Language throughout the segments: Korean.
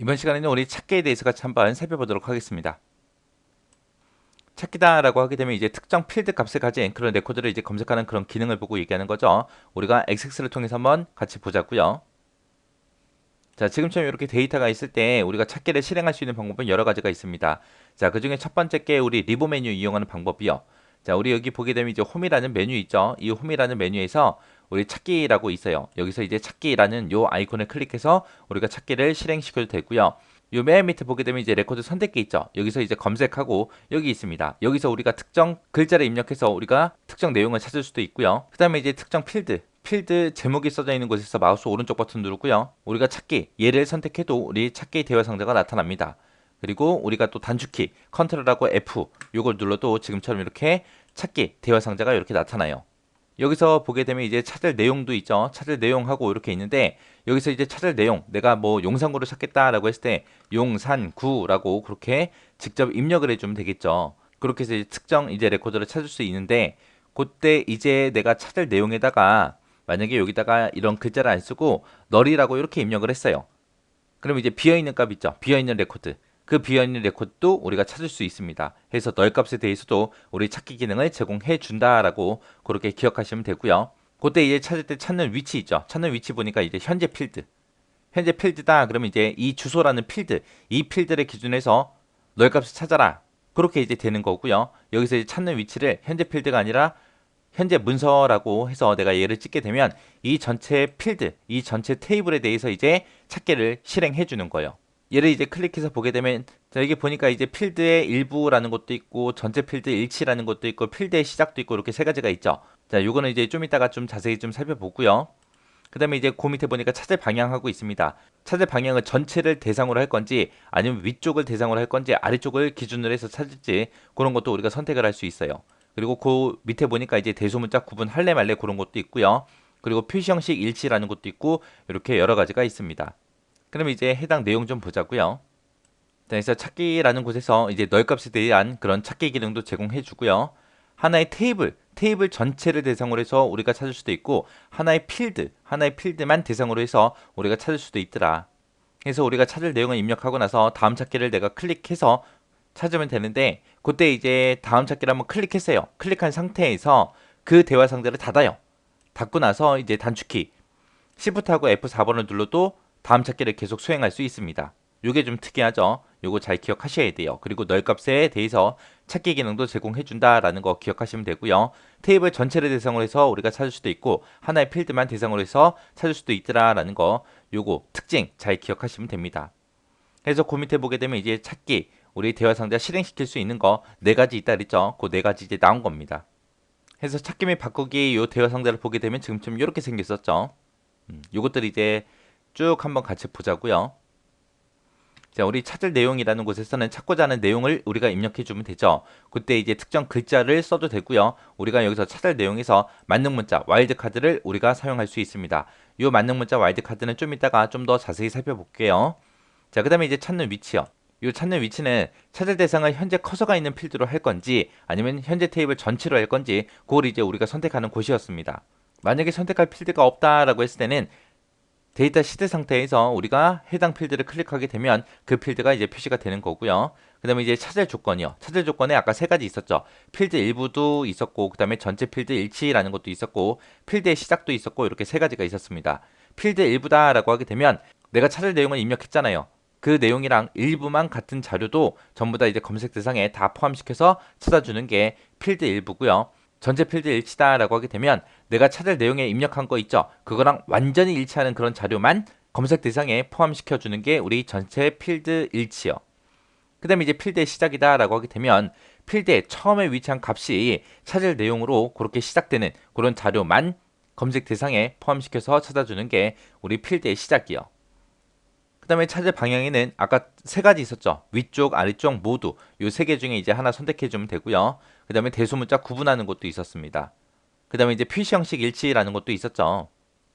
이번 시간에는 우리 찾기에 대해서 같이 한번 살펴보도록 하겠습니다. 찾기다라고 하게 되면 이제 특정 필드 값을 가진 그런 레코드를 이제 검색하는 그런 기능을 보고 얘기하는 거죠. 우리가 XX를 통해서 한번 같이 보자고요. 자, 지금처럼 이렇게 데이터가 있을 때 우리가 찾기를 실행할 수 있는 방법은 여러 가지가 있습니다. 자, 그 중에 첫 번째 게 우리 리보 메뉴 이용하는 방법이요. 자, 우리 여기 보게 되면 이제 홈이라는 메뉴 있죠. 이 홈이라는 메뉴에서 우리 찾기라고 있어요. 여기서 이제 찾기라는 요 아이콘을 클릭해서 우리가 찾기를 실행시켜도 되고요. 요 맨 밑에 보게 되면 이제 레코드 선택기 있죠. 여기서 이제 검색하고 여기 있습니다. 여기서 우리가 특정 글자를 입력해서 우리가 특정 내용을 찾을 수도 있고요. 그 다음에 이제 특정 필드 제목이 써져 있는 곳에서 마우스 오른쪽 버튼 누르고요. 우리가 찾기 얘를 선택해도 우리 찾기 대화 상자가 나타납니다. 그리고 우리가 또 단축키 컨트롤하고 F 요걸 눌러도 지금처럼 이렇게 찾기 대화 상자가 이렇게 나타나요. 여기서 보게 되면 이제 찾을 내용도 있죠. 찾을 내용하고 이렇게 있는데 여기서 이제 찾을 내용 내가 뭐 용산구를 찾겠다라고 했을 때 용산구라고 그렇게 직접 입력을 해주면 되겠죠. 그렇게 해서 이제 특정 이제 레코드를 찾을 수 있는데 그때 이제 내가 찾을 내용에다가 만약에 여기다가 이런 글자를 안 쓰고 널이라고 이렇게 입력을 했어요. 그럼 이제 비어있는 값 있죠. 비어있는 레코드. 그 비어있는 레코드도 우리가 찾을 수 있습니다. 그래서 널 값에 대해서도 우리 찾기 기능을 제공해 준다라고 그렇게 기억하시면 되고요. 그때 이제 찾을 때 찾는 위치 있죠. 찾는 위치 보니까 이제 현재 필드. 현재 필드다. 그러면 이제 이 주소라는 필드, 이 필드를 기준해서 널 값을 찾아라. 그렇게 이제 되는 거고요. 여기서 이제 찾는 위치를 현재 필드가 아니라 현재 문서라고 해서 내가 얘를 찍게 되면 이 전체 필드, 이 전체 테이블에 대해서 이제 찾기를 실행해 주는 거예요. 얘를 이제 클릭해서 보게 되면 자, 여기 보니까 이제 필드의 일부라는 것도 있고 전체 필드 일치라는 것도 있고 필드의 시작도 있고 이렇게 세 가지가 있죠. 자, 요거는 이제 좀 이따가 좀 자세히 좀 살펴보고요. 그 다음에 이제 그 밑에 보니까 찾을 방향하고 있습니다. 찾을 방향은 전체를 대상으로 할 건지 아니면 위쪽을 대상으로 할 건지 아래쪽을 기준으로 해서 찾을지 그런 것도 우리가 선택을 할 수 있어요. 그리고 그 밑에 보니까 이제 대소문자 구분 할래 말래 그런 것도 있고요. 그리고 표시 형식 일치라는 것도 있고 이렇게 여러 가지가 있습니다. 그럼 이제 해당 내용 좀 보자고요. 그래서 찾기라는 곳에서 이제 널 값에 대한 그런 찾기 기능도 제공해 주고요. 하나의 테이블 전체를 대상으로 해서 우리가 찾을 수도 있고 하나의 필드만 대상으로 해서 우리가 찾을 수도 있더라. 그래서 우리가 찾을 내용을 입력하고 나서 다음 찾기를 내가 클릭해서 찾으면 되는데 그때 이제 다음 찾기를 한번 클릭했어요. 클릭한 상태에서 그 대화 상자를 닫아요. 닫고 나서 이제 단축키 Shift하고 F4번을 눌러도 다음 찾기를 계속 수행할 수 있습니다. 요게 좀 특이하죠. 요거 잘 기억하셔야 돼요. 그리고 널 값에 대해서 찾기 기능도 제공해준다라는 거 기억하시면 되고요. 테이블 전체를 대상으로 해서 우리가 찾을 수도 있고 하나의 필드만 대상으로 해서 찾을 수도 있더라라는 거 요거 특징 잘 기억하시면 됩니다. 그래서 그 밑에 보게 되면 이제 찾기 우리 대화 상자 실행시킬 수 있는 거 네 가지 있다 그랬죠. 그 네 가지 이제 나온 겁니다. 그래서 찾기 및 바꾸기 요 대화 상자를 보게 되면 지금쯤 이렇게 생겼었죠. 요것들 이제 쭉 한번 같이 보자고요. 자, 우리 찾을 내용이라는 곳에서는 찾고자 하는 내용을 우리가 입력해 주면 되죠. 그때 이제 특정 글자를 써도 되고요. 우리가 여기서 찾을 내용에서 만능 문자 와일드 카드를 우리가 사용할 수 있습니다. 이 만능 문자 와일드 카드는 좀 이따가 좀 더 자세히 살펴볼게요. 자, 그다음에 이제 찾는 위치요. 이 찾는 위치는 찾을 대상을 현재 커서가 있는 필드로 할 건지 아니면 현재 테이블 전체로 할 건지 그걸 이제 우리가 선택하는 곳이었습니다. 만약에 선택할 필드가 없다라고 했을 때는 데이터 시드 상태에서 우리가 해당 필드를 클릭하게 되면 그 필드가 이제 표시가 되는 거고요. 그 다음에 이제 찾을 조건이요. 찾을 조건에 아까 세 가지 있었죠. 필드 일부도 있었고, 그 다음에 전체 필드 일치라는 것도 있었고, 필드의 시작도 있었고, 이렇게 세 가지가 있었습니다. 필드 일부다라고 하게 되면 내가 찾을 내용을 입력했잖아요. 그 내용이랑 일부만 같은 자료도 전부 다 이제 검색 대상에 다 포함시켜서 찾아주는 게 필드 일부고요. 전체 필드 일치다라고 하게 되면 내가 찾을 내용에 입력한 거 있죠. 그거랑 완전히 일치하는 그런 자료만 검색 대상에 포함시켜 주는 게 우리 전체 필드 일치요. 그 다음에 이제 필드의 시작이다라고 하게 되면 필드에 처음에 위치한 값이 찾을 내용으로 그렇게 시작되는 그런 자료만 검색 대상에 포함시켜서 찾아주는 게 우리 필드의 시작이요. 그 다음에 찾을 방향에는 아까 세 가지 있었죠. 위쪽, 아래쪽 모두 이 세 개 중에 이제 하나 선택해 주면 되고요. 그 다음에 대소문자 구분하는 것도 있었습니다. 그 다음에 이제 표시 형식 일치라는 것도 있었죠.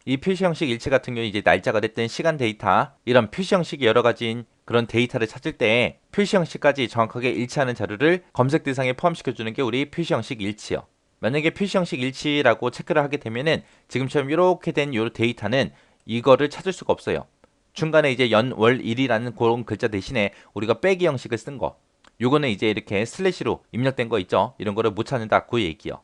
이 표시 형식 일치 같은 경우 이제 날짜가 됐든 시간 데이터 이런 표시 형식이 여러 가지인 그런 데이터를 찾을 때 표시 형식까지 정확하게 일치하는 자료를 검색 대상에 포함시켜 주는 게 우리 표시 형식 일치요. 만약에 표시 형식 일치라고 체크를 하게 되면은 지금처럼 이렇게 된 이 데이터는 이거를 찾을 수가 없어요. 중간에 이제 연, 월, 일이라는 그런 글자 대신에 우리가 빼기 형식을 쓴 거. 요거는 이제 이렇게 슬래시로 입력된 거 있죠. 이런 거를 못 찾는다. 그 얘기요.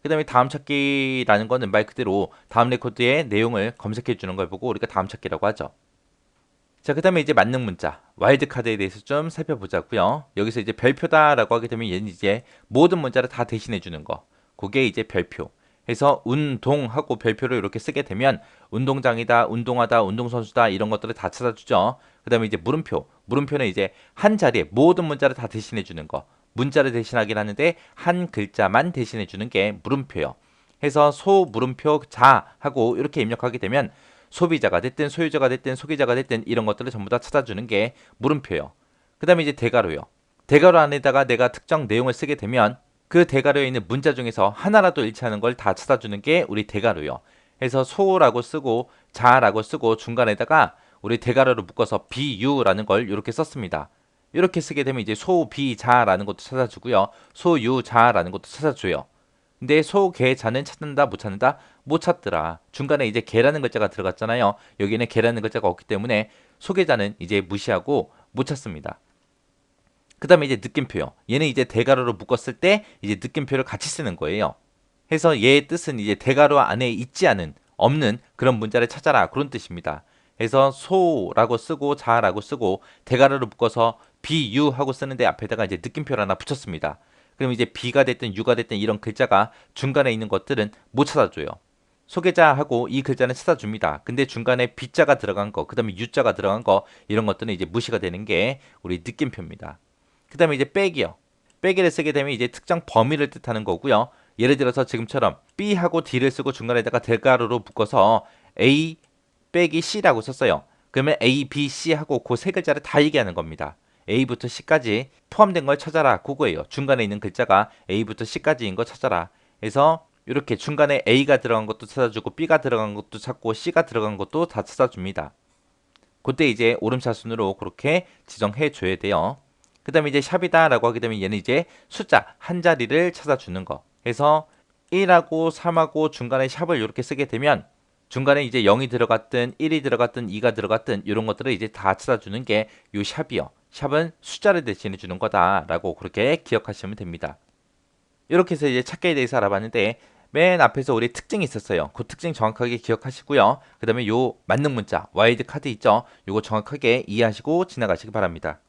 그 다음에 다음 찾기라는 거는 말 그대로 다음 레코드의 내용을 검색해 주는 걸 보고 우리가 다음 찾기라고 하죠. 자, 그 다음에 이제 만능 문자, 와일드카드에 대해서 좀 살펴보자고요. 여기서 이제 별표다라고 하게 되면 얘는 이제 모든 문자를 다 대신해 주는 거. 그게 이제 별표. 해서 운동하고 별표를 이렇게 쓰게 되면 운동장이다, 운동하다, 운동선수다 이런 것들을 다 찾아주죠. 그 다음에 이제 물음표. 물음표는 이제 한 자리에 모든 문자를 다 대신해 주는 거. 문자를 대신하긴 하는데 한 글자만 대신해 주는 게 물음표요. 해서 소 물음표 자 하고 이렇게 입력하게 되면 소비자가 됐든 소유자가 됐든 소비자가 됐든 이런 것들을 전부 다 찾아주는 게 물음표요. 그 다음에 이제 대괄호요. 대괄호 안에다가 내가 특정 내용을 쓰게 되면 그 대괄호에 있는 문자 중에서 하나라도 일치하는 걸 다 찾아주는 게 우리 대괄호요. 해서 소라고 쓰고 자라고 쓰고 중간에다가 우리 대괄호를 묶어서 비유라는 걸 이렇게 썼습니다. 이렇게 쓰게 되면 이제 소비자라는 것도 찾아주고요. 소유자라는 것도 찾아줘요. 근데 소개자는 찾는다 못 찾는다 못 찾더라. 중간에 이제 개라는 글자가 들어갔잖아요. 여기는 개라는 글자가 없기 때문에 소개자는 이제 무시하고 못 찾습니다. 그 다음에 이제 느낌표요. 얘는 이제 대괄호로 묶었을 때 이제 느낌표를 같이 쓰는 거예요. 해서 얘의 뜻은 이제 대괄호 안에 있지 않은 없는 그런 문자를 찾아라 그런 뜻입니다. 해서 소라고 쓰고 자라고 쓰고 대괄호로 묶어서 비유하고 쓰는데 앞에다가 이제 느낌표를 하나 붙였습니다. 그럼 이제 비가 됐든 유가 됐든 이런 글자가 중간에 있는 것들은 못 찾아줘요. 소개자하고 이 글자는 찾아줍니다. 근데 중간에 비자가 들어간 거, 그 다음에 유자가 들어간 거 이런 것들은 이제 무시가 되는 게 우리 느낌표입니다. 그 다음에 이제 빼기요. 빼기를 쓰게 되면 이제 특정 범위를 뜻하는 거고요. 예를 들어서 지금처럼 B하고 D를 쓰고 중간에다가 대괄호로 묶어서 A 빼기 C라고 썼어요. 그러면 A, B, C하고 그 세 글자를 다 얘기하는 겁니다. A부터 C까지 포함된 걸 찾아라. 그거예요. 중간에 있는 글자가 A부터 C까지인 거 찾아라. 그래서 이렇게 중간에 A가 들어간 것도 찾아주고 B가 들어간 것도 찾고 C가 들어간 것도 다 찾아줍니다. 그때 이제 오름차 순으로 그렇게 지정해 줘야 돼요. 그 다음에 이제 샵이다라고 하게 되면 얘는 이제 숫자 한 자리를 찾아주는 거. 그래서 1하고 3하고 중간에 샵을 이렇게 쓰게 되면 중간에 이제 0이 들어갔든 1이 들어갔든 2가 들어갔든 이런 것들을 이제 다 찾아주는 게 요 샵이요. 샵은 숫자를 대신해 주는 거다라고 그렇게 기억하시면 됩니다. 이렇게 해서 이제 찾기에 대해서 알아봤는데 맨 앞에서 우리 특징이 있었어요. 그 특징 정확하게 기억하시고요. 그 다음에 요 만능 문자 와일드 카드 있죠. 요거 정확하게 이해하시고 지나가시기 바랍니다.